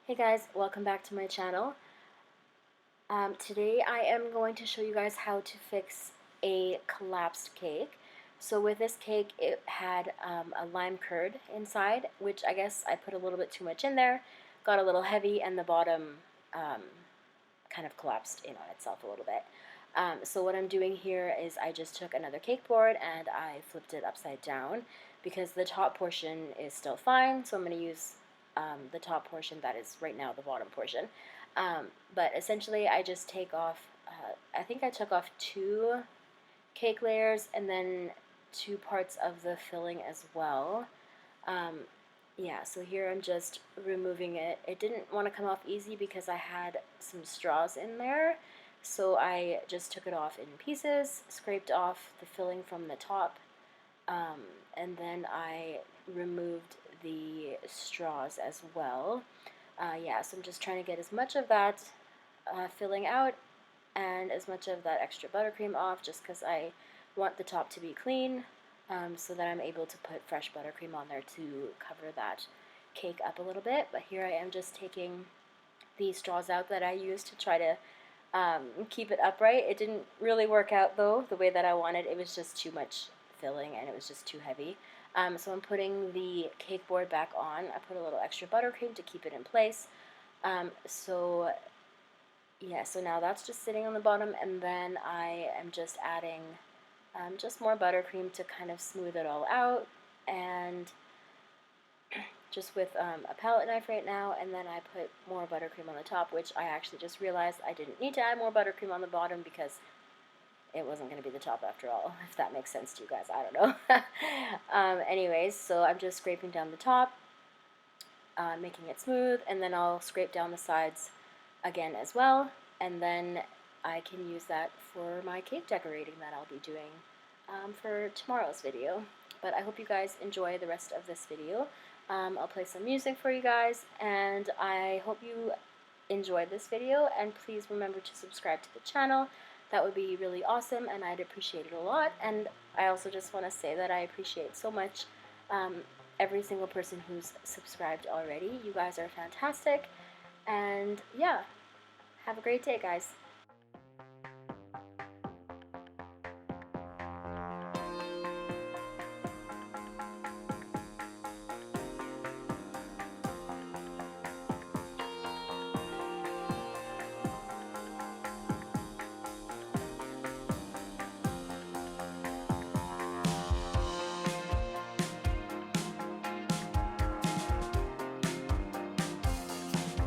Hey guys, welcome back to my channel. Today I am going to show you guys how to fix a collapsed cake. So with this cake, it had a lime curd inside, which I guess I put a little bit too much in there, got a little heavy, and the bottom kind of collapsed in on itself a little bit. So what I'm doing here is I just took another cake board and I flipped it upside down because the top portion is still fine, so I'm going to use the top portion that is right now the bottom portion. But essentially I just take off, I think I took off 2 cake layers and then 2 parts of the filling as well. Yeah, so here I'm just removing it. It didn't want to come off easy because I had some straws in there, so I just took it off in pieces, scraped off the filling from the top, and then I removed the straws as well. Yeah, so I'm just trying to get as much of that filling out and as much of that extra buttercream off, just because I want the top to be clean, so that I'm able to put fresh buttercream on there to cover that cake up a little bit. But here I am just taking the straws out that I used to try to keep it upright. It didn't really work out though the way that I wanted. It was just too much filling and it was just too heavy. So I'm putting the cake board back on. I put a little extra buttercream to keep it in place. So yeah, so now that's just sitting on the bottom, and then I am just adding just more buttercream to kind of smooth it all out, and just with a palette knife right now, and then I put more buttercream on the top, which I actually just realized I didn't need to add more buttercream on the bottom because it wasn't going to be the top after all, if that makes sense to you guys, I don't know. Anyways, so I'm just scraping down the top, making it smooth, and then I'll scrape down the sides again as well, and then I can use that for my cake decorating that I'll be doing for tomorrow's video. But I hope you guys enjoy the rest of this video. I'll play some music for you guys, and I hope you enjoyed this video, and please remember to subscribe to the channel. That would be really awesome, and I'd appreciate it a lot. And I also just want to say that I appreciate so much every single person who's subscribed already. You guys are fantastic, and yeah, have a great day, guys.